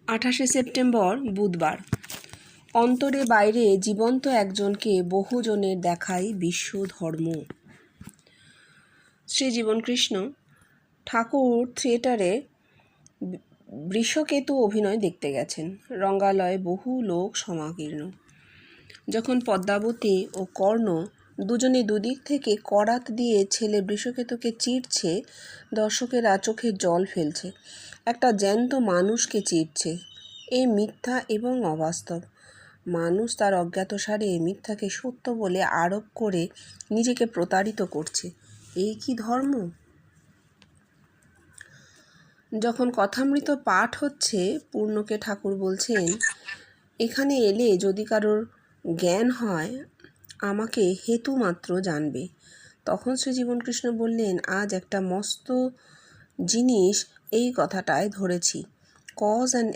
28শে September বুধবার। অন্তরে বাইরে জীবন্ত একজনকে বহুজনের দেখায় বিশ্ব ধর্ম। শ্রী জীবনকৃষ্ণ ঠাকুর থিয়েটারে বৃষকেতু অভিনয় দেখতে গেছেন। রঙ্গালয়ে বহু লোক সমাকীর্ণ। যখন পদ্মাবতী ও কর্ণ দুজনে দুদিক থেকে করাত দিয়ে ছেলে বৃষকেতুকে চিরছে, দর্শকেরা চোখে জল ফেলছে। একটা জ্যান্ত মানুষকে চিরছে। এ মিথ্যা এবং অবাস্তব। মানুষ তার অজ্ঞাতসারে মিথ্যাকে সত্য বলে আরোপ করে নিজেকে প্রতারিত করছে। এই কি ধর্ম? যখন কথামৃত পাঠ হচ্ছে, পূর্ণকে ঠাকুর বলছেন, এখানে এলে যদি কারোর জ্ঞান হয় আমাকে হেতু মাত্র জানবে। তখন শ্রী জীবনকৃষ্ণ বললেন, আজ একটা মস্ত জিনিস এই কথাটায় ধরেছি। কজ অ্যান্ড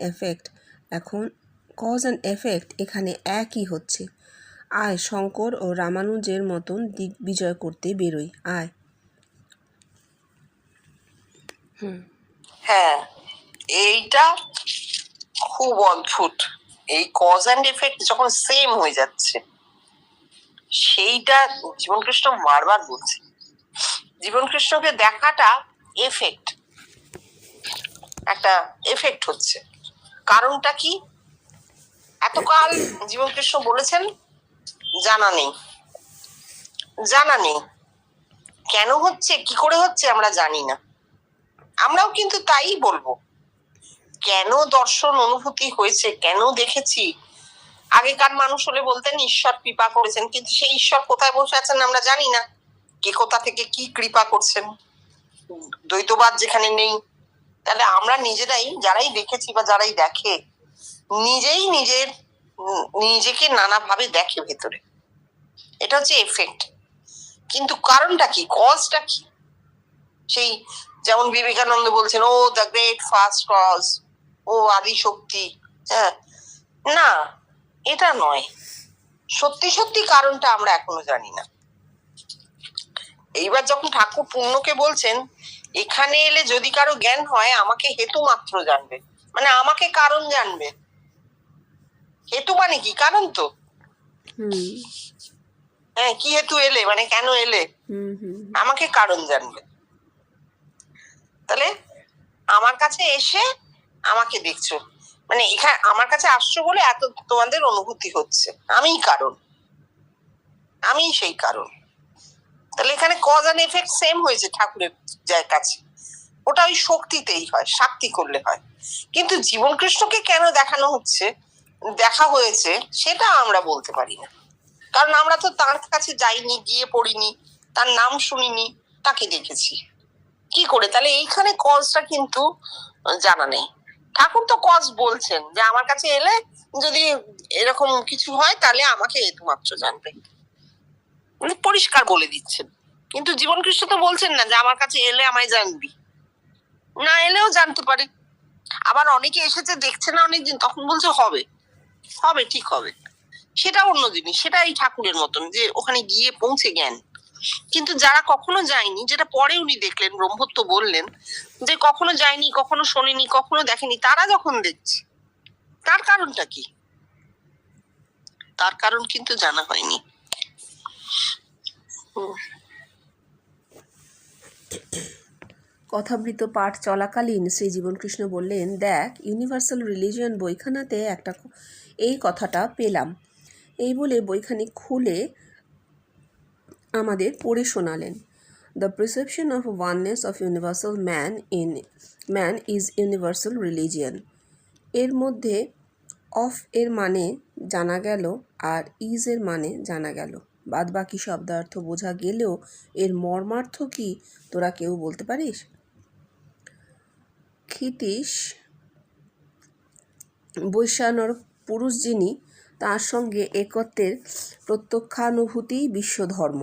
এফেক্ট এখানে একই হচ্ছে। আয় শঙ্কর ও রামানুজের মতন দিগ্বিজয় করতে বেরোই, আয়। হ্যাঁ, এইটা খুব অদ্ভুত। এই কজ অ্যান্ড এফেক্ট যখন সেম হয়ে যাচ্ছে, সেইটা জীবনকৃষ্ণ বারবার বলছে। জীবনকৃষ্ণকে দেখাটা এফেক্ট, একটা এফেক্ট হচ্ছে। কারণটা কি? এতকাল জীবনকৃষ্ণ বলেছেন জানা নেই, কেন হচ্ছে, কি করে হচ্ছে আমরা জানি না। আমরাও কিন্তু তাই বলবো, কেন দর্শন অনুভূতি হয়েছে, কেন দেখেছি। আগেকার মানুষ হলে বলতেন ঈশ্বর কৃপা করেছেন, কিন্তু সেই ঈশ্বর কোথায় বসে আছেন আমরা জানি না। কে কোথা থেকে কি কৃপা করছেন, দ্বৈতবাদ যেখানে নেই। তাহলে আমরা নিজেরাই, যারাই দেখেছি বা যারাই দেখে, নিজেই নিজেকে নানাভাবে দেখে ভেতরে। এটা হচ্ছে এফেক্ট। কিন্তু কারণটা কি, কজটা কি? সেই যেমন বিবেকানন্দ বলছেন, ও দ্য গ্রেট ফার্স্ট কজ, ও আদি শক্তি। হ্যাঁ, না, এটা নয়। সত্যি সত্যি কারণটা আমরা এখনো জানি না। এইবার যখন ঠাকুর পূর্ণকে বলছেন, এখানে এলে যদি কারো জ্ঞান হয় আমাকে হেতু মাত্র জানবে, মানে আমাকে কারণ জানবে। হেতু মানে কি? কারণ তো। হ্যাঁ, কি হেতু এলে, মানে কেন এলে, আমাকে কারণ জানবে। তাহলে আমার কাছে এসে আমাকে দেখছো, মানে এখানে আমার কাছে আসছো বলে এত তোমাদের অনুভূতি হচ্ছে, আমিই কারণ, আমি সেই কারণ। তাহলে এখানে কজ অ্যান্ড এফেক্ট সেম হয়েছে ঠাকুরের কাছে। ওটা ওই শক্তিতেই হয়, শাক্তি করলে হয়। কিন্তু জীবনকৃষ্ণকে কেন দেখানো হচ্ছে, দেখা হয়েছে, সেটা আমরা বলতে পারি না। কারণ আমরা তো তার কাছে যাইনি, গিয়ে পড়িনি, তার নাম শুনিনি, তাকে দেখেছি কি করে। তাহলে এইখানে কজটা কিন্তু জানা নেই। ঠাকুর তো কজ বলছেন যে আমার কাছে এলে যদি এরকম কিছু হয় তাহলে আমাকে একমাত্র জানবে, পরিষ্কার বলে দিচ্ছেন। কিন্তু জীবনকৃষ্ণ তো বলছেন না যে আমার কাছে এলে আমায় জানবি, না এলেও জানতে পারে। আবার অনেকে এসেছে দেখছে না অনেকদিন, তখন বলছে হবে, ঠিক হবে। সেটা অন্য জিনিস, সেটা এই ঠাকুরের মতন যে ওখানে গিয়ে পৌঁছে জ্ঞান। কিন্তু যারা কখনো যায়নি, যেটা পরে উনি দেখলেন, ব্রহ্মত্ব বললেন যে কখনো যায়নি, কখনো শোনেনি, কখনো দেখেনি, তারা যখন দেখছে, তার কারণটা কি? তার কারণ কিন্তু জানা হয়নি। কথামৃত পাঠ চলাকালীন শ্রী জীবনকৃষ্ণ বললেন, দেখ, ইউনিভার্সাল রিলিজিয়ন বইখানাতে এই কথাটা পেলাম। এই বলে বইখানি খুলে আমাদের পড়ে শোনালেন। The perception of oneness of universal man is universal religion. এর মধ্যে অফ এর মানে জানা গেল আর ইজ এর মানে জানা গেল। বাদ বাকি শব্দার্থ বোঝা গেলেও এর মর্মার্থ কি তোরা কেউ বলতে পারিস? ক্ষিতীশ বৈশ্যায়নের পুরুষ যিনি, তার সঙ্গে একত্বের প্রত্যক্ষানুভূতি বিশ্বধর্ম।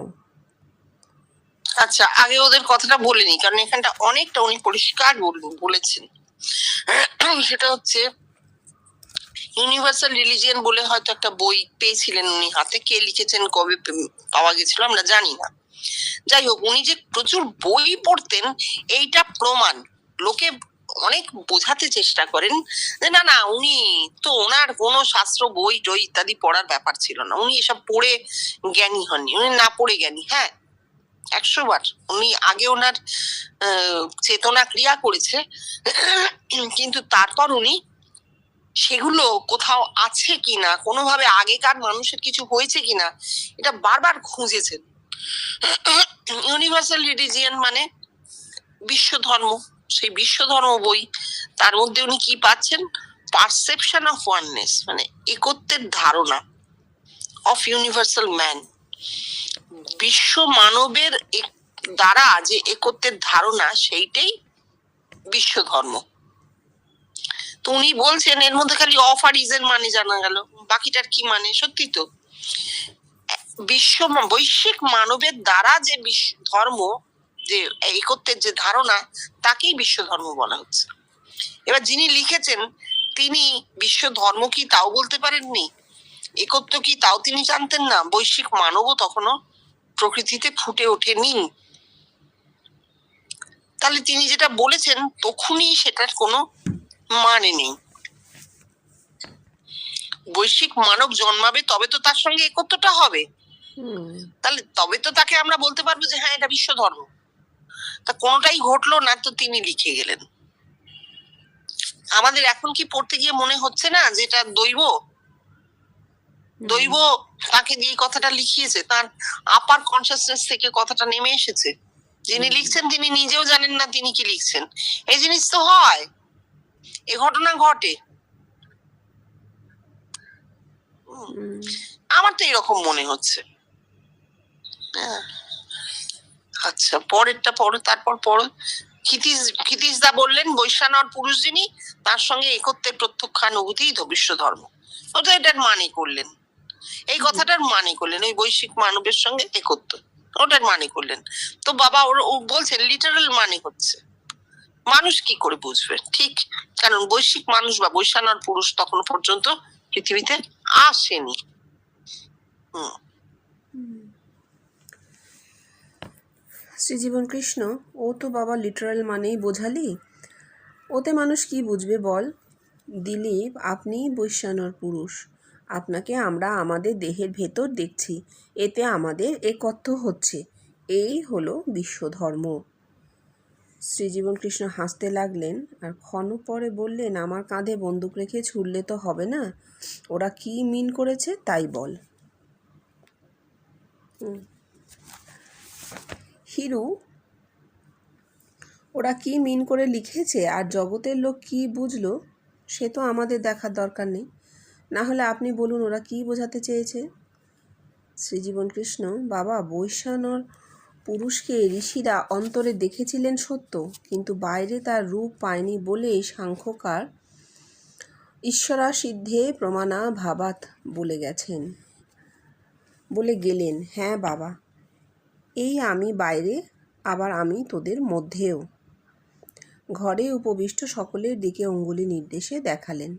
আচ্ছা, আগে ওদের কথাটা বলিনি, কারণ এখানটা অনেকটা উনি পরিষ্কার বলেছেন। সেটা হচ্ছে ইউনিভার্সাল রিলিজিয়ন বলে হয়তো একটা বই পেয়েছিলেন উনি হাতে, কে লিখেছেন, কবে পাওয়া গেছিল আমরা জানি না। যাই হোক, উনি যে প্রচুর বই পড়তেন এইটা প্রমাণ। লোকে অনেক বোঝাতে চেষ্টা করেন যে না না, উনি তো, ওনার কোনো শাস্ত্র বই টই ইত্যাদি পড়ার ব্যাপার ছিল না, উনি এসব পড়ে জ্ঞানী হননি, উনি না পড়ে জ্ঞানী। হ্যাঁ, 100 বার উনি আগে ওনার চেতনা ক্রিয়া করেছে, কিন্তু তারপর উনি সেগুলো কোথাও আছে কিনা, কোনোভাবে আগেকার মানুষের কিছু হয়েছে কিনা, এটা বারবার খুঁজেছেন। ইউনিভার্সাল রিলিজিয়ন মানে বিশ্ব ধর্ম, সেই বিশ্ব ধর্ম বই, তার মধ্যে উনি কি পাচ্ছেন? পারসেপশন অফ ওয়াননেস, মানে একত্বের ধারণা, অফ ইউনিভার্সাল ম্যান, বিশ্ব মানবের দ্বারা যে একত্বের ধারণা, সেইটাই বিশ্ব ধর্ম। তো উনি বলছেন এর মধ্যে খালি অফ আর ইজের মানে জানা গেল, বাকিটার কি মানে? সত্যি তো, বিশ্ব বৈশ্বিক মানবের দ্বারা যে ধর্ম, যে একত্বের যে ধারণা, তাকেই বিশ্ব ধর্ম বলা হচ্ছে। এবার যিনি লিখেছেন তিনি বিশ্ব ধর্ম কি তাও বলতে পারেননি, একত্ব কি তাও তিনি জানতেন না, বৈশ্বিক মানবও তখনও প্রকৃতিতে ফুটে ওঠেনি। তাহলে তিনি যেটা বলেছেন তখনই সেটার কোনো মানে নেই। বৈশ্বিক মানব জন্মাবে তবে তো তার সঙ্গে একত্বটা হবে, তাহলে তবে তো তাকে আমরা বলতে পারবো যে হ্যাঁ এটা বিশ্ব ধর্ম। তা কোনোটাই ঘটলো না, তো তিনি লিখে গেলেন। আমাদের এখন কি পড়তে গিয়ে মনে হচ্ছে না যে এটা দৈব? দৈব তাকে দিয়ে কথাটা লিখিয়েছে, তার আপার কনসিয়াসনেস থেকে কথাটা নেমে এসেছে। যিনি লিখছেন তিনি নিজেও জানেন না তিনি কি লিখছেন। এই জিনিস তো হয়, এ ঘটনা ঘটে। আমার তো এরকম মনে হচ্ছে। আচ্ছা, পরেরটা পড়ো, তারপর পড়ো। ক্ষিতিশদা বললেন বৈশ্যানর পুরুষ যিনি, তার সঙ্গে একত্বের প্রত্যক্ষানুভূতি বিশ্ব ধর্ম। ওটা এটার মানে করলেন, এই কথাটার মানে করলেন, ওই বৈশ্বিক মানবের সঙ্গে একত্ব, ওটার মানে করলেন। তো বাবা ও বলছেন লিটারাল মানে হচ্ছে, মানুষ কি করে বুঝবে? ঠিক, কারণ বৈশ্বিক মানুষ বা বৈশ্যানর পুরুষ তখন পর্যন্ত পৃথিবীতে আসেনি। শ্রীজীবন কৃষ্ণ, ও তো বাবা লিটারাল মানেই বোঝালি, ওতে মানুষ কি বুঝবে বল? দিলীপ, আপনি বৈশ্যানর পুরুষ, আপনাকে আমরা আমাদের দেহের ভেতর দেখছি, এতে আমাদের একত্ব হচ্ছে, এই হলো বিশ্বধর্ম। শ্রীজীবন কৃষ্ণ হাসতে লাগলেন আর ক্ষণ পরে বললেন, আমার কাঁধে বন্দুক রেখে ছুড়লে তো হবে না, ওরা কি মিন করেছে তাই বল। হিরু, ওরা কি মিন করে লিখেছে আর জগতের লোক কি বুঝলো সে তো আমাদের দেখার দরকার নেই, না হলে আপনি বলুন ওরা কি বোঝাতে চেয়েছে। শ্রীজীবন কৃষ্ণ, বাবা, বৈশ্যানর পুরুষকে ঋষিরা অন্তরে দেখেছিলেন সত্য, কিন্তু বাইরে তার রূপ পায়নি বলেই সাংখ্যকার ঈশ্বরাসিদ্ধে প্রমাণা ভাবাত বলে গেলেন। হ্যাঁ বাবা, এই আমি বাইরে, আবার আমি তোদের মধ্যেও। ঘরে উপবিষ্ট সকলের দিকে অঙ্গুলি নির্দেশে দেখালেন।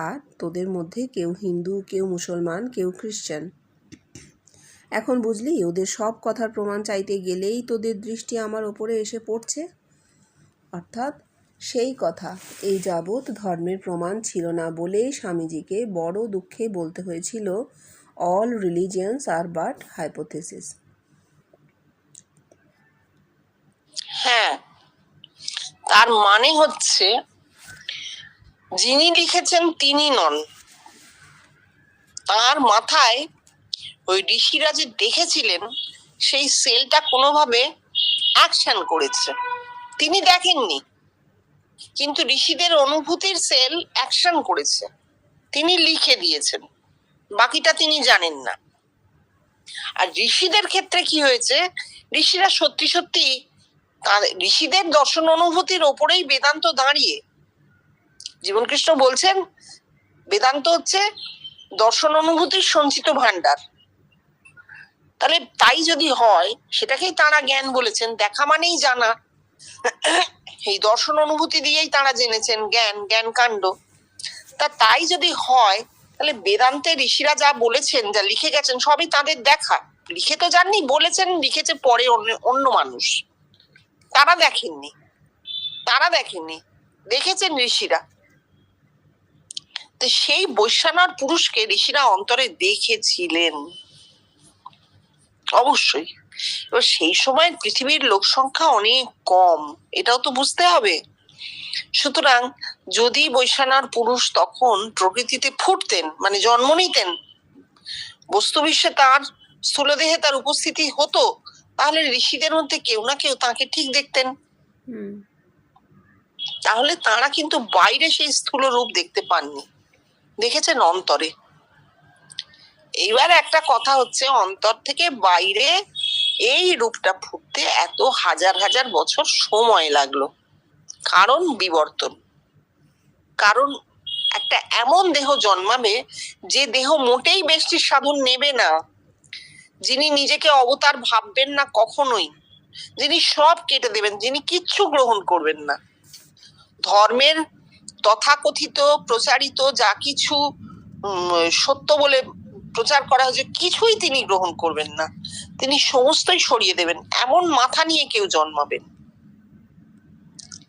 আর তোদের মধ্যে কেউ হিন্দু, কেউ মুসলমান, কেউ খ্রিস্টান। এখন বুঝলি ওদের সব কথার প্রমাণ চাইতে গেলেই তোদের দৃষ্টি আমার ওপরে এসে পড়ছে। অর্থাৎ সেই কথা এই যাবৎ ধর্মের প্রমাণ ছিল না বলেই স্বামীজিকে বড় দুঃখে বলতে হয়েছিল, all religions are but hypothesis. হ্যাঁ, তার মানে হচ্ছে যিনি লিখেছেন তিনি নন, তার মাথায় ওই ঋষিরা যে দেখেছিলেন সেই সেলটা কোনোভাবে অ্যাকশন করেছে, তিনি দেখেননি, কিন্তু ঋষিদের অনুভূতির সেল অ্যাকশন করেছে, তিনি লিখে দিয়েছেন, বাকিটা তিনি জানেন না। আর ঋষিদের ক্ষেত্রে কি হয়েছে, ঋষিরা সত্যি সত্যি ঋষিদের দর্শন অনুভূতির ওপরেই বেদান্ত দাঁড়িয়ে। জীবনকৃষ্ণ বলছেন বেদান্ত হচ্ছে দর্শন অনুভূতির সঞ্চিত ভান্ডার। তাহলে তাই যদি হয়, সেটাকেই তারা জ্ঞান বলেছেন, দেখা মানেই জানা, এই দর্শন অনুভূতি দিয়েই তারা জেনেছেন, জ্ঞান কাণ্ড। তাই যদি হয়, তাহলে বেদান্তে ঋষিরা যা বলেছেন, যা লিখে গেছেন, সবই তাদের দেখা। লিখে তো জাননি, বলেছেন, লিখেছে পরে অন্য মানুষ, তারা দেখেননি। তারা দেখেননি, দেখেছেন ঋষিরা। তো সেই বৈশ্বানর পুরুষকে ঋষিরা অন্তরে দেখেছিলেন অবশ্যই। এবার সেই সময় পৃথিবীর লোক সংখ্যা অনেক কম, এটাও তো বুঝতে হবে। সুতরাং যদি বৈশ্বানর পুরুষ তখন প্রকৃতিতে ফুটতেন, মানে জন্ম নিতেন, বস্তু বিশ্বে তার স্থূলদেহে তার উপস্থিতি হতো, তাহলে ঋষিদের মধ্যে কেউ না কেউ তাকে ঠিক দেখতেন। তাহলে তারা কিন্তু বাইরে সেই স্থূল রূপ দেখতে পাননি, দেখেছেন অন্তরে। এইবার একটা কথা হচ্ছে, অন্তর থেকে বাইরে এই রূপটা ফুটতে এত হাজার হাজার বছর সময় লাগলো। কারণ বিবর্তন, কারণ একটা এমন দেহ জন্মাবে যে দেহ মোটেই বেষ্টির সাধন নেবে না, যিনি নিজেকে অবতার ভাববেন না কখনোই, যিনি সব কেটে দেবেন, যিনি কিচ্ছু গ্রহণ করবেন না। ধর্মের তথাকথিত প্রচারিত যা কিছু সত্য বলে প্রচার করা হয়েছে কিছুই তিনি গ্রহণ করবেন না, তিনি সমস্তই সরিয়ে দেবেন। এমন মাথা নিয়ে কেউ জন্মাবেন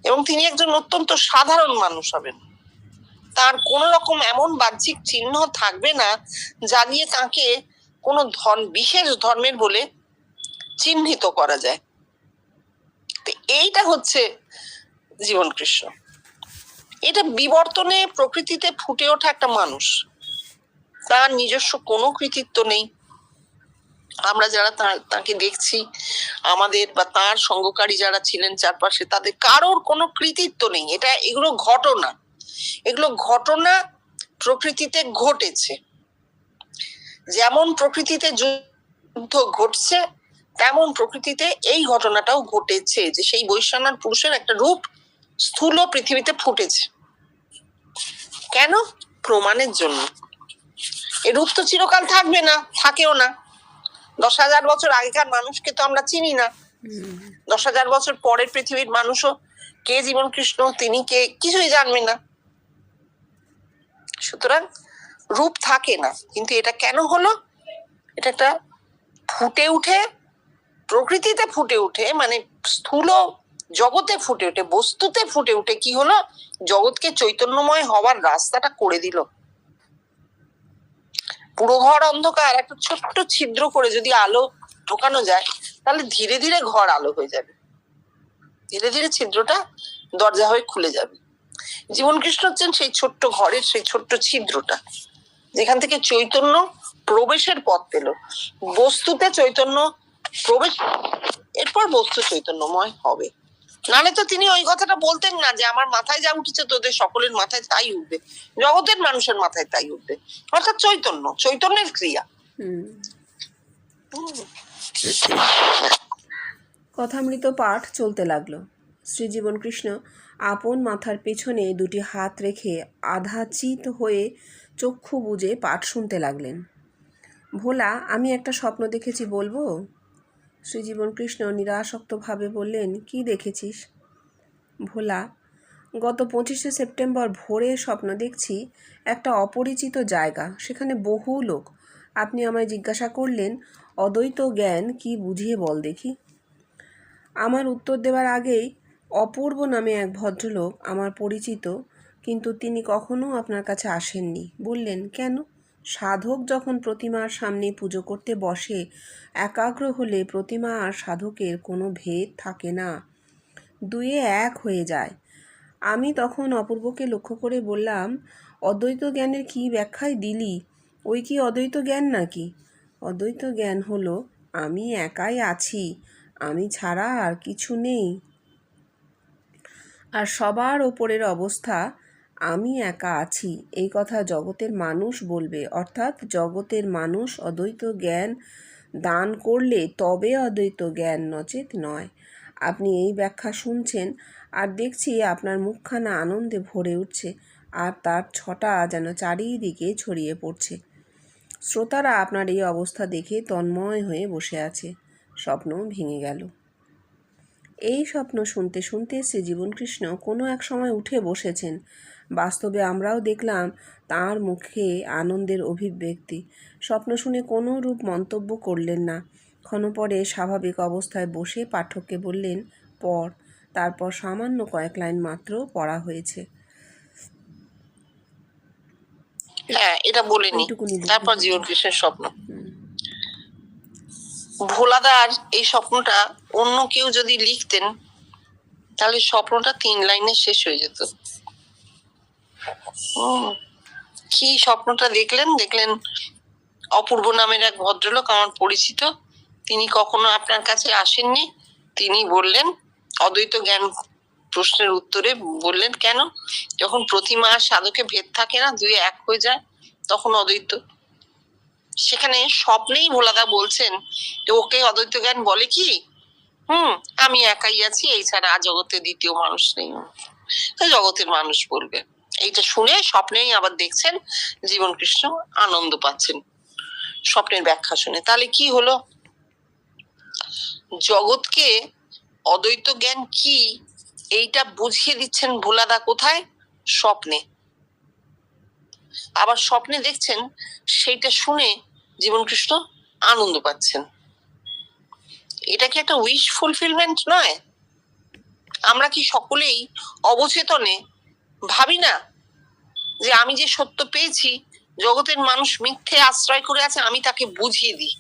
এবং তিনি একজন অত্যন্ত সাধারণ মানুষ হবেন। তার কোন রকম এমন বাহ্যিক চিহ্ন থাকবে না যা দিয়ে তাকে কোনো বিশেষ ধর্মের বলে চিহ্নিত করা যায়। এইটা হচ্ছে জীবন কৃষ্ণ। এটা বিবর্তনে প্রকৃতিতে ফুটে ওঠা একটা মানুষ, তার নিজস্ব কোনো কৃতিত্ব নেই। আমরা যারা তাকে দেখছি, আমাদের বা তার সঙ্গকারী যারা ছিলেন চারপাশে, তাদের কারোর কোনো কৃতিত্ব নেই। এগুলো ঘটনা, এগুলো ঘটনা প্রকৃতিতে ঘটেছে। যেমন প্রকৃতিতে যুদ্ধ ঘটছে, তেমন প্রকৃতিতে এই ঘটনাটাও ঘটেছে যে সেই বৈশ্বানর পুরুষের একটা রূপ স্থূল পৃথিবীতে ফুটেছে। কেন? প্রমাণের জন্য। এই রূপ তো চিরকাল থাকবে না, থাকেও না। 10,000 বছর আগেকার মানুষকে তো আমরা চিনি না, 10,000 বছর পরের পৃথিবীর মানুষও কে জীবন কৃষ্ণ, তিনি কে, কিছুই জানবে না। সুতরাং রূপ থাকে না। কিন্তু এটা কেন হলো? এটা একটা ফুটে উঠে, প্রকৃতিতে ফুটে উঠে, মানে স্থূল জগতে ফুটে উঠে, বস্তুতে ফুটে উঠে কি হলো? জগৎকে চৈতন্যময় হওয়ার রাস্তাটা করে দিল। পুরো ঘর অন্ধকার, একটা ছোট্ট ছিদ্র করে যদি আলো ঢোকানো যায়, তাহলে ধীরে ধীরে ঘর আলো হয়ে যাবে, ধীরে ধীরে ছিদ্রটা দরজা হয়ে খুলে যাবে। জীবন কৃষ্ণ হচ্ছেন সেই ছোট্ট ঘরের সেই ছোট্ট ছিদ্রটা, যেখান থেকে চৈতন্য প্রবেশের পথ পেল। বস্তুতে চৈতন্য প্রবেশ, এরপর বস্তু চৈতন্যময় হবে। নালে তো তিনি ওই কথাটা বলতেন না যে আমার মাথায় যা উঠেছে তোদের সকলের মাথায় তাই উঠবে, জগতের মানুষের মাথায় তাই উঠবে। অর্থাৎ চৈতন্যের ক্রিয়া। কথামৃত পাঠ চলতে লাগলো। শ্রীজীবন কৃষ্ণ আপন মাথার পেছনে দুটি হাত রেখে আধাচিত হয়ে চক্ষু বুজে পাঠ শুনতে লাগলেন। ভোলা, আমি একটা স্বপ্ন দেখেছি, বলবো? শ্রীজীবন কৃষ্ণ নিরাসক্তভাবে বললেন, কি দেখেছিস? ভোলা, গত 25শে সেপ্টেম্বর ভোরে স্বপ্ন দেখছি একটা অপরিচিত জায়গা, সেখানে বহু লোক। আপনি আমায় জিজ্ঞাসা করলেন, অদ্বৈত জ্ঞান কি, বুঝিয়ে বল দেখি। আমার উত্তর দেওয়ার আগেই অপূর্ব নামে এক ভদ্রলোক, আমার পরিচিত, কিন্তু তিনি কখনো আপনার কাছে আসেননি, বললেন, কেন? সাধক যখন প্রতিমার সামনে পুজো করতে বসে, একাগ্র হলে প্রতিমা আর সাধকের কোনো ভেদ থাকে না, দুয়ে এক হয়ে যায়। আমি তখন অপূর্বকে লক্ষ্য করে বললাম, অদ্বৈত জ্ঞানের কি ব্যাখ্যায় দিলি? ওই কি অদ্বৈত জ্ঞান নাকি? অদ্বৈত জ্ঞান হলো আমি একাই আছি, আমি ছাড়া আর কিছু নেই, আর সবার ওপরের অবস্থা আমি একা আছি। এই কথা জগতের মানুষ বলবে, অর্থাৎ জগতের মানুষ অদ্বৈত জ্ঞান দান করলে তবে অদ্বৈত জ্ঞান, নচেত নয়। আপনি এই ব্যাখ্যা শুনছেন আর দেখছি আপনার মুখখানা আনন্দে ভরে উঠছে, আর তার ছটা যেন চারিদিকে ছড়িয়ে পড়ছে। শ্রোতারা আপনার এই অবস্থা দেখে তন্ময় হয়ে বসে আছে। স্বপ্ন ভেঙে গেল। এই স্বপ্ন শুনতে শুনতে শ্রীজীবন কৃষ্ণ কোনো এক সময় উঠে বসেছেন। বাস্তবে আমরাও দেখলাম তাঁর মুখে আনন্দের অভিব্যক্তি। স্বপ্ন শুনে কোনো রূপ মন্তব্য করলেন না। ক্ষণপরে স্বাভাবিক অবস্থায় বসে পাঠককে বললেন, পড়। তারপর সামান্য কয়েক লাইন মাত্র পড়া হয়েছে। হ্যাঁ, এটা বলিনি। এইটুকুনি তারপর জীবন কৃষ্ণের স্বপ্ন। ভোলাদার এই স্বপ্নটা অন্য কেউ যদি লিখতেন তাহলে স্বপ্নটা 3 লাইনে শেষ হয়ে যেত। কি স্বপ্নটা দেখলেন অপূর্ব নামের এক ভদ্রলোক আমার পরিচিত, তিনি কখনো আপনার কাছে আসেননি। তিনি বললেন অদ্বৈত জ্ঞান প্রশ্নের উত্তরে বললেন, কেন? যখন প্রতিমা আর সাধকে ভেদ থাকে না, দুই এক হয়ে যায়, তখন অদ্বৈত। সেখানে স্বপ্নেই ভোলাদা বলছেন যে ওকে অদ্বৈত জ্ঞান বলে কি, আমি একাই আছি, এই ছাড়া জগতে দ্বিতীয় মানুষ নেই, জগতের মানুষ বলবে। এইটা শুনে স্বপ্নেই আবার দেখছেন জীবন কৃষ্ণ আনন্দ পাচ্ছেন স্বপ্নের ব্যাখ্যা শুনে। তাহলে কি হলো? জগৎকে অদ্বৈত জ্ঞান কি এইটা বুঝিয়ে দিচ্ছেন ভোলাদা কোথায়? স্বপ্নে। আবার স্বপ্নে দেখছেন, সেইটা শুনে জীবন কৃষ্ণ আনন্দ পাচ্ছেন। এটা কি একটা উইশ ফুলফিলমেন্ট নয়? আমরা কি সকলেই অবচেতনে ভাবি না যে আমি যে সত্য পেয়েছি, জগতের মানুষ মিথ্যে আশ্রয় করে আছে, আমি তাকে বুঝিয়ে দিই,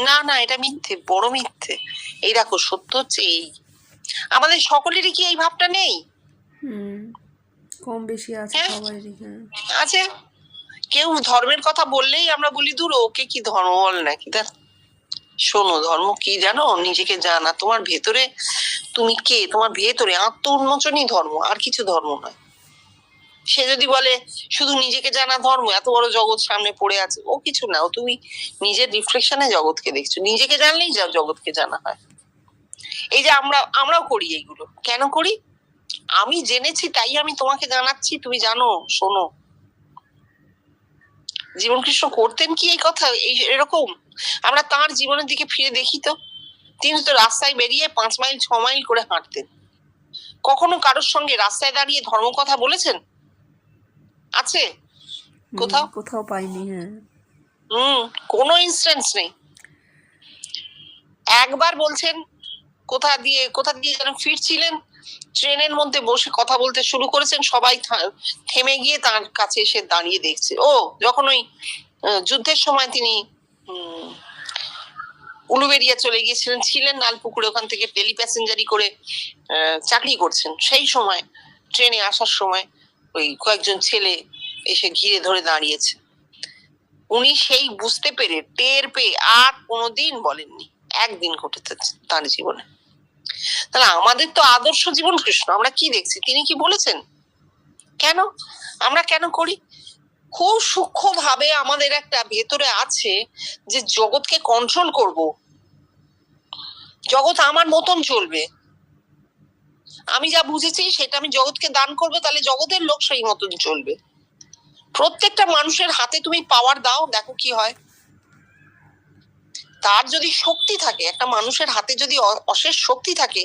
না না এটা মিথ্যে, বড় মিথ্যে, এই দেখো সত্য হচ্ছে এই। আমাদের সকলেরই কি এই ভাবটা নেই? কম বেশি আছে সবারই। আছে। কেউ ধর্মের কথা বললেই আমরা বলি দূর, ওকে কি ধর্ম বল নাকি। দেখ শোনো, ধর্ম কি জানো? নিজেকে জানা, তোমার ভেতরে তুমি কে, তোমার ভেতরে আত্ম উন্মোচনই ধর্ম, আর কিছু ধর্ম নয়। সে যদি বলে শুধু নিজেকে জানা ধর্ম, এত বড় জগৎ সামনে পড়ে আছে, ও কিছু না, ও তুমি নিজের রিফ্লেকশনে জগৎকে দেখছো। নিজেকে জানলেই জগৎকে জানা হয়। এই যে আমরাও করি এইগুলো, কেন করি? আমি জেনেছি তাই আমি তোমাকে জানাচ্ছি, তুমি জানো, শোনো। জীবন কৃষ্ণ করতেন কি এই কথা? এরকম আমরা তাঁর জীবনের দিকে ফিরে দেখি তো, তিনি তো রাস্তায় বেরিয়ে 5 মাইল 6 মাইল করে হাঁটতেন। কখনো কারোর সঙ্গে রাস্তায় দাঁড়িয়ে ধর্ম কথা বলেছেন? আছে কোথাও পাইনি। কোনো ইনস্ট্যান্স নেই। একবার বলছেন কোথা দিয়ে যেন ফিরছিলেন, ট্রেনের মধ্যে বসে কথা বলতে শুরু করেছেন, সবাই থেমে গিয়ে তার কাছে এসে দাঁড়িয়ে দেখছে। ও যখন ওই যুদ্ধের সময় তিনি উলুবেড়িয়া চলে গিয়েছিলেন, ছিলেন লালপুকুরে, ওখান থেকে টেলি প্যাসেঞ্জারি করে চাকরি করছেন, সেই সময় ট্রেনে আসার সময় ওই কয়েকজন ছেলে এসে ঘিরে ধরে দাঁড়িয়েছে। উনি সেই বুঝতে পেরে টের পেয়ে আর কোনোদিন বলেননি। একদিন ঘটেছে তার জীবনে। তাহলে আমাদের তো আদর্শ জীবন কৃষ্ণ, আমরা কি দেখছি? তিনি কি বলেছেন? কেন আমরা কেন করি? খুব সূক্ষ্ম ভাবে আমাদের একটা ভেতরে আছে যে জগৎকে কন্ট্রোল করব, জগৎ আমার মতন চলবে, আমি যা বুঝেছি সেটা আমি জগৎকে দান করবো, তাহলে জগতের লোক সেই মতন চলবে। প্রত্যেকটা মানুষের হাতে তুমি পাওয়ার দাও, দেখো কি হয়। তার যদি শক্তি থাকে, একটা মানুষের হাতে যদি অশেষ শক্তি থাকে,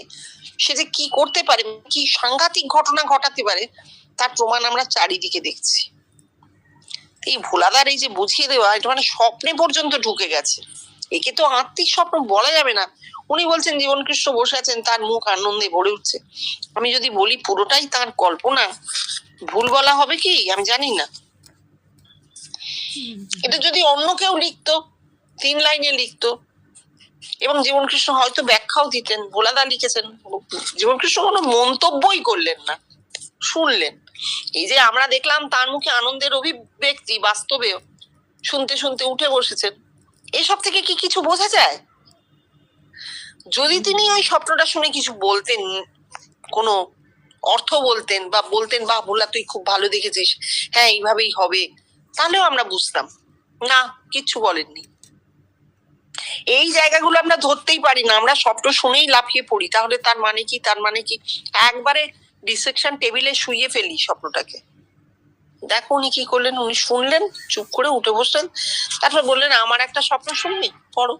সে যে কি করতে পারে, কি সাংঘাতিক ঘটনা ঘটাতে পারে, তার প্রমাণ আমরা চারিদিকে দেখছি। এই ভোলাদার এই যে বুঝিয়ে দেওয়া, এটা মানে স্বপ্নে পর্যন্ত ঢুকে গেছে। একে তো আত্মিক স্বপ্ন বলা যাবে না। উনি বলছেন জীবন কৃষ্ণ বসে আছেন, তার মুখ আনন্দে ভরে উঠছে। আমি যদি বলি পুরোটাই তার কল্পনা, ভুল বলা হবে কি আমি জানি না। এটা যদি অন্য কেউ লিখতো, 3 লাইনে লিখতো, এবং জীবন কৃষ্ণ হয়তো ব্যাখ্যাও দিতেন। ভোলাদা লিখেছেন, জীবন কৃষ্ণ কোনো মন্তব্যই করলেন না, শুনলেন। এই যে আমরা দেখলাম তার মুখে আনন্দের অভিব্যক্তি, বাস্তবেও শুনতে শুনতে উঠে বসেছেন, এসব থেকে কি কিছু বোঝা যায়? যদি তিনি ওই স্বপ্নটা শুনে কিছু বলতেন, কোনো অর্থ বলতেন, বা ভোলা তুই খুব ভালো দেখেছিস, হ্যাঁ এইভাবেই হবে, তাহলেও আমরা বুঝতাম। না, কিচ্ছু বলেননি। এই জায়গাগুলো আমরা ধরতেই পারি না, আমরা স্বপ্ন শুনেই লাফিয়ে পড়ি। তাহলে তার মানে কি একবারে ডিসেকশন টেবিলে শুইয়ে ফেলি স্বপ্নটাকে। দেখো উনি কি করলেন, উনি শুনলেন, চুপ করে উঠে বসলেন, তারপর বললেন আমার একটা স্বপ্ন শুনবি, পড়ো।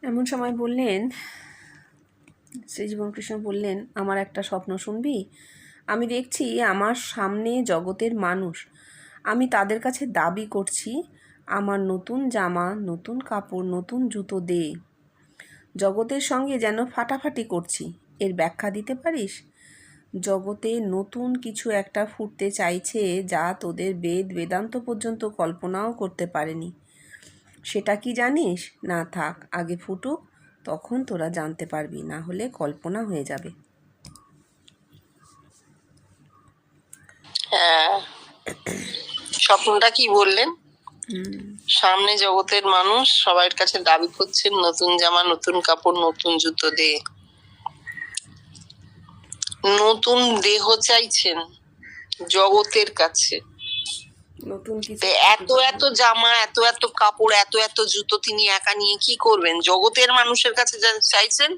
এমন সময় বললেন, শ্রী জীবনকৃষ্ণ বললেন, আমার একটা স্বপ্ন শুনবি? আমি দেখছি আমার সামনে জগতের মানুষ, আমি তাদের কাছে দাবি করছি আমার নতুন জামা, নতুন কাপড়, নতুন জুতো দে। জগতের সঙ্গে যেন ফাটাফাটি করছি, এর ব্যাখ্যা দিতে পারিস? জগতে নতুন কিছু একটা ফুটতে চাইছে যা তোদের বেদ বেদান্ত পর্যন্ত কল্পনাও করতে পারেনি। সেটা কি জানিস? না থাক, আগে ফুটুক, তখন তোরা জানতে পারবি, না হলে কল্পনা হয়ে যাবে। হ্যাঁ, স্বপ্নটা কি বললেন? সামনে জগতের মানুষ সবার কাছে দাবি করছেন নতুন জামা, নতুন কাপড়, নতুন জুতো দিয়ে, নতুন দেহ চাইছেন জগতের কাছে। নতুন কিছু এত এত জামা, এত এত কাপড়, এত এত জুতো তিনি একা নিয়ে কি করবেন? জগতের মানুষের কাছে চাইছেন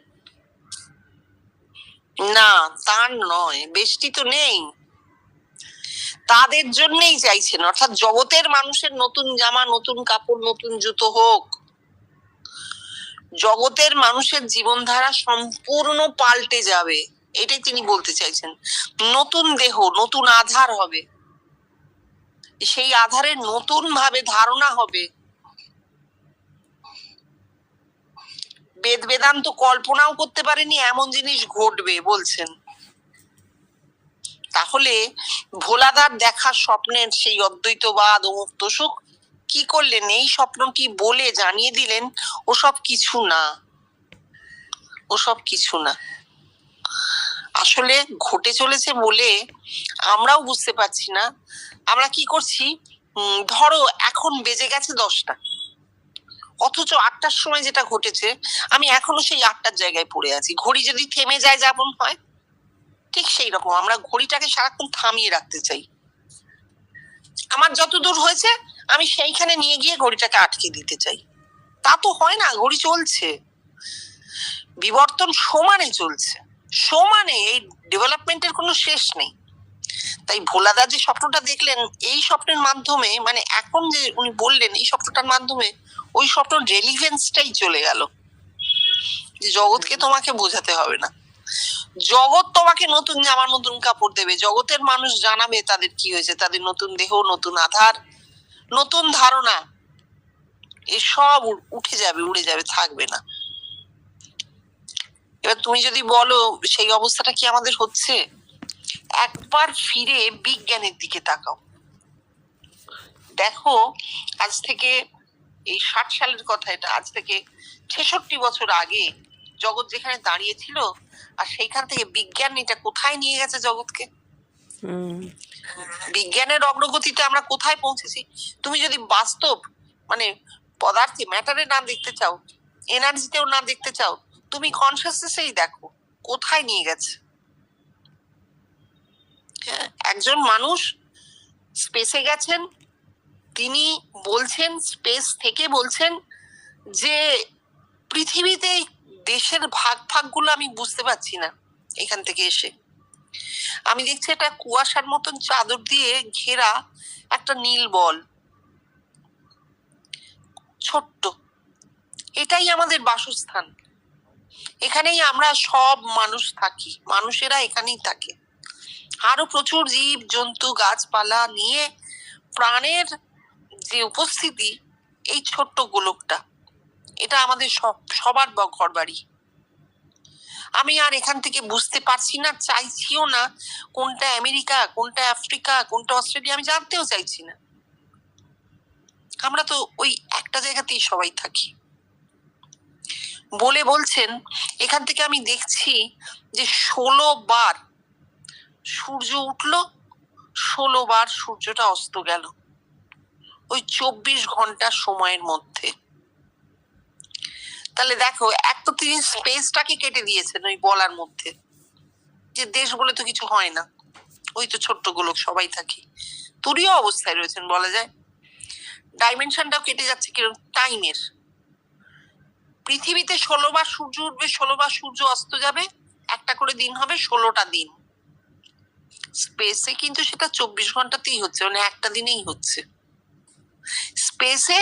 না, তার নয়, বেষ্টি তো নেই, তাদের জন্যই চাইছেন। অর্থাৎ জগতের মানুষের নতুন জামা, নতুন কাপড়, নতুন জুতো হোক, জগতের মানুষের জীবনধারা সম্পূর্ণ পাল্টে যাবে, এটাই তিনি বলতে চাইছেন। নতুন দেহ, নতুন আধার হবে, সেই আধারে নতুন ভাবে ধারণা হবে, বেদ বেদান্ত কল্পনাও করতে পারেনি এমন জিনিস ঘটবে বলছেন। তাহলে ভোলাদার দেখা স্বপ্নের সেই অদ্বৈতবাদ ও মুক্ত সুখ কি করলেন? এই স্বপ্নটি বলে জানিয়ে দিলেন ওসব কিছু না, ওসব কিছু না, আসলে ঘটে চলেছে বলে আমরাও বুঝতে পারছি না। আমরা কি করছি, ধরো এখন বেজে গেছে 10টা, অথচ 8টার সময় যেটা ঘটেছে আমি এখনো সেই 8টার জায়গায় পড়ে আছি। ঘড়ি যদি থেমে যায় যেমন হয়, ঠিক সেই রকম আমরা ঘড়িটাকে সারাক্ষণ থামিয়ে রাখতে চাই। আমার যতদূর হয়েছে আমি সেইখানে নিয়ে গিয়ে ঘড়িটাকে আটকে দিতে চাই। তা তো হয় না, ঘড়ি চলছে, বিবর্তন সমানে চলছে, সমানে, এই ডেভেলপমেন্টের কোনো শেষ নেই। তাই ভোলাদা যে স্বপ্নটা দেখলেন, এই স্বপ্নের মাধ্যমে, মানে এখন যে উনি বললেন এই স্বপ্নটার মাধ্যমে ওই স্বপ্নের রেলিভেন্সটাই চলে গেল। জগৎকে তোমাকে বোঝাতে হবে না, জগৎ তোমাকে নতুন জামা, নতুন কাপড় দেবে, জগতের মানুষ জানাবে তাদের কি হয়েছে, তাদের নতুন দেহ, নতুন আধার, নতুন ধারণা, এসব উঠে যাবে, উড়ে যাবে, থাকবে না। এবার তুমি যদি বলো সেই অবস্থাটা কি আমাদের হচ্ছে, একবার ফিরে বিজ্ঞানের দিকে তাকাও, দেখো আজ থেকে এই 60 সালের কথা, এটা আজ থেকে 66 বছর আগে জগৎ যেখানে দাঁড়িয়ে ছিল, আর সেইখান থেকে বিজ্ঞান এটা কোথায় নিয়ে গেছে জগৎকে। বিজ্ঞানের অগ্রগতিতে আমরা কোথায় পৌঁছেছি। তুমি যদি বাস্তব, মানে পদার্থে, ম্যাটারে না দেখতে চাও, এনার্জিতেও না দেখতে চাও, তুমি কনসিয়াসনেসেই দেখো কোথায় নিয়ে গেছে। একজন মানুষ স্পেসে গেছেন, তিনি বলছেন, স্পেস থেকে বলছেন যে পৃথিবীতে দেশের ভাগ ভাগগুলো আমি বুঝতে পারছি না। এখান থেকে এসে আমি দেখছি একটা কুয়াশার মতন চাদর দিয়ে ঘেরা একটা নীল বল, ছোট্ট, এটাই আমাদের বাসস্থান, এখানেই আমরা সব মানুষ থাকি, মানুষেরা এখানেই থাকে, আরো প্রচুর জীব জন্তু গাছপালা নিয়ে প্রাণের যে উপস্থিতি, এই ছোট্ট গোলকটা, এটা আমাদের সবার ঘর বাড়ি। আমি আর এখান থেকে বুঝতে পারছি না, চাইছিও না কোনটা আমেরিকা, কোনটা আফ্রিকা, কোনটা অস্ট্রেলিয়া, আমি জানতেও চাইছি না। আমরা তো ওই একটা জায়গাতেই সবাই থাকি বলে বলছেন। এখান থেকে আমি দেখছি যে 16 বার সূর্য উঠলো, 16 বার সূর্যটা অস্ত গেল ওই 24 ঘন্টা সময়ের মধ্যে। তাহলে দেখো, এক তো তিনি স্পেসটাকে কেটে দিয়েছেন ওই বলার মধ্যে, যে দেশ বলে তো কিছু হয় না, ওই তো ছোট্ট গোলক, সবাই থাকি, তুরীয় অবস্থায় রয়েছেন বলা যায়। ডাইমেনশনটাও কেটে যাচ্ছে কিরকম, টাইমের। পৃথিবীতে 16 বার সূর্য উঠবে, 16 বার সূর্য অস্ত যাবে, একটা করে দিন হবে, 16টা দিন। স্পেসে কিন্তু সেটা 24 ঘন্টাতেই হচ্ছে, মানে একটা দিনেই হচ্ছে। স্পেসে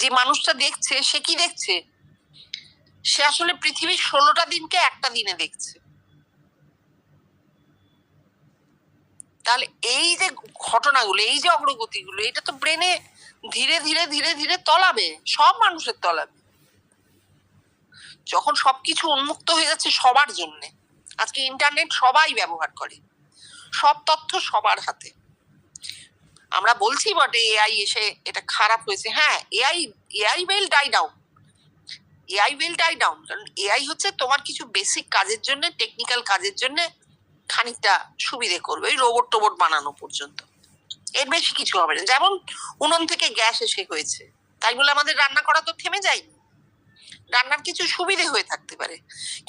যে মানুষটা দেখছে, সে কি দেখছে, সে আসলে পৃথিবীর 16টা দিনকে একটা দিনে দেখছে। তাহলে এই যে ঘটনাগুলো, এই যে অগ্রগতিগুলো, এটা তো ব্রেনে ধীরে ধীরে ধীরে ধীরে তলাবে, সব মানুষের তলাবে। যখন সবকিছু উন্মুক্ত হয়ে যাচ্ছে সবার জন্য, আজকে ইন্টারনেট সবাই ব্যবহার করে, সব তথ্য সবার হাতে। আমরা বলছি বটে এআই এসে এটা খারাপ হয়েছে, হ্যাঁ AI will die down, AI will die down, কারণ এআই হচ্ছে তোমার কিছু বেসিক কাজের জন্য, টেকনিক্যাল কাজের জন্য খানিকটা সুবিধে করবে, ওই রোবট টোবট বানানো পর্যন্ত, এর বেশি কিছু হবে না। যেমন উনুন থেকে গ্যাস এসে হয়েছে, তাই বলে আমাদের রান্না করা তো থেমে যায়নি, রান্নার কিছু সুবিধে হয়ে থাকতে পারে,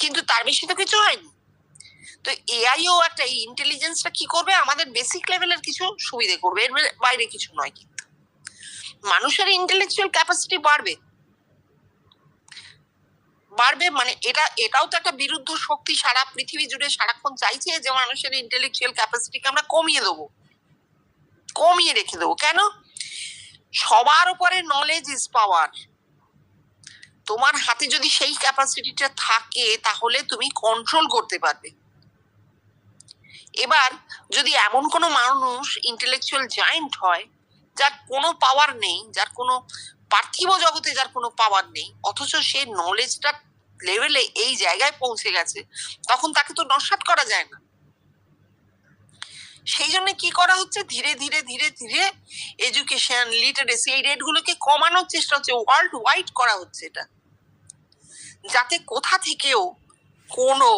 কিন্তু তার বেশি তো কিছু হয়নি। তো এআইও একটা, এই ইন্টেলিজেন্সটা কি করবে, আমাদের বেসিক লেভেলের কিছু সুবিধে করবে, এর বাইরে কিছু নয়। কিন্তু মানুষের ইন্টেলেকচুয়াল ক্যাপাসিটি বাড়বে, মানে এটাও তো একটা বিরুদ্ধ শক্তি সারা পৃথিবী জুড়ে সারাক্ষণ চাইছে যে মানুষের ইন্টেলেকচুয়াল ক্যাপাসিটিকে আমরা কমিয়ে দেবো, কমিয়ে রেখে দেবো। কেন? সবার উপরে নলেজ ইজ পাওয়ার। তোমার হাতে যদি সেই ক্যাপাসিটিটা থাকে তাহলে তুমি কন্ট্রোল করতে পারবে। এবার যদি এমন কোনো মানুষ ইন্টেলেকচুয়াল জায়েন্ট হয় যার কোনো পাওয়ার নেই, যার কোনো পার্থিব জগতে যার কোনো পাওয়ার নেই, অথচ সে নলেজটা লেভেলে এই জায়গায় পৌঁছে গেছে, তখন তাকে তো নস্যাৎ করা যায় না। সেই জন্য কি করা হচ্ছে, ধীরে ধীরে ধীরে ধীরে এডুকেশন, লিটারেসি, এই রেটগুলোকে কমানোর চেষ্টা হচ্ছে, ওয়ার্ল্ড ওয়াইড করা হচ্ছে এটা, যাতে কোথা থেকেও কোনো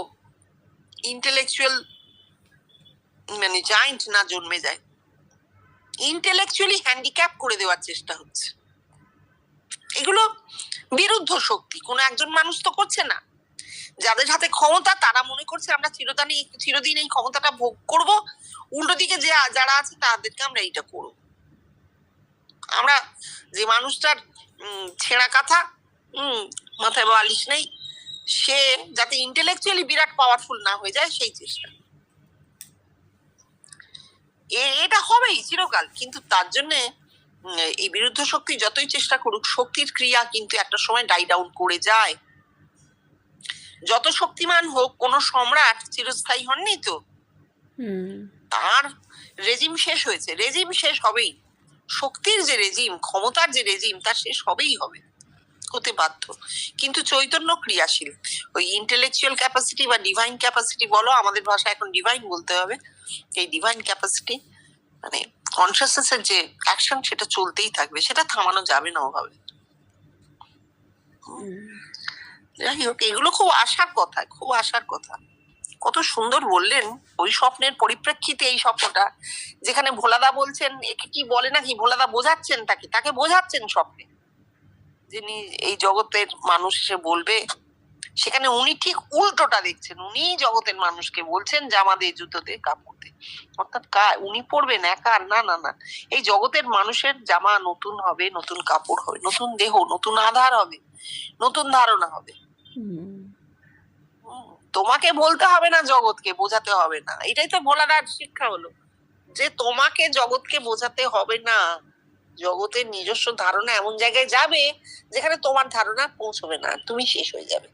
ইন্টেলেকচুয়াল মানে জায়েন্ট না জন্মে যায়, ইন্টেলেকচুয়ালি হ্যান্ডিক্যাপ করে দেওয়ার চেষ্টা হচ্ছে। এগুলো বিরুদ্ধ শক্তি, কোনো একজন মানুষ তো করছে না, যাদের হাতে ক্ষমতা তারা মনে করছে আমরা চিরদিন এই ক্ষমতাটা ভোগ করব, উল্টো দিকে যে যারা আছে তাদেরকে আমরা এইটা করব। আমরা যে মানুষটার ছেঁড়া কাঁথা, মাথায় বালিশ নেই, সে যাতে ইন্টেলেকচুয়ালি বিরাট পাওয়ারফুল না হয়ে যায় সেই চেষ্টা, এটা হবেই চিরকাল। কিন্তু তার জন্য এই বিরুদ্ধ শক্তি যতই চেষ্টা করুক, শক্তির ক্রিয়া কিন্তু একটা সময় ডাই ডাউন করে যায়। যত শক্তিমান হোক, কোন সম্রাট চিরস্থায়ী হননি তো, তার রেজিম শেষ হয়েছে, রেজিম শেষ হবেই, শক্তির যে রেজিম, ক্ষমতার যে রেজিম, তার শেষ হবেই হবে, হতে বাধ্য। কিন্তু চৈতন্য ক্রিয়াশীল, ওই ইন্টেলেকচুয়াল ক্যাপাসিটি বা ডিভাইন ক্যাপাসিটি বলো, আমাদের ভাষায় এখন ডিভাইন বলতে হবে, এই ডিভাইন ক্যাপাসিটি মানে কনসিয়াসনেসের যে অ্যাকশন, সেটা চলতেই থাকবে, সেটা থামানো যাবে না ওভাবে। যাই হোক, এগুলো খুব আশার কথা, খুব আশার কথা। কত সুন্দর বললেন, ওই স্বপ্নের পরিপ্রেক্ষিতে এই স্বপ্নটা, যেখানে ভোলাদা বলছেন, একে কি বলে নাকি, ভোলাদা বোঝাচ্ছেন তাকে বোঝাচ্ছেন স্বপ্নে, যিনি এই জগতের মানুষ এসে বলবে, সেখানে উনি ঠিক উল্টোটা দেখছেন, উনি জগতের মানুষকে বলছেন জামা দে, জুতো দে, কাপড় দে, অর্থাৎ উনি পড়বেন একা, না না না, এই জগতের মানুষের জামা নতুন হবে, নতুন কাপড় হবে, নতুন দেহ, নতুন আধার হবে, নতুন ধারণা হবে। তোমাকে বলতে হবে না, জগৎকে বোঝাতে হবে না, এটাই তো ভোলাদার শিক্ষা হলো, যে তোমাকে জগৎকে বোঝাতে হবে না, জগতের নিজস্ব ধারণা এমন জায়গায় যাবে যেখানে তোমার ধারণা পৌঁছবে না, তুমি শেষ হয়ে যাবে।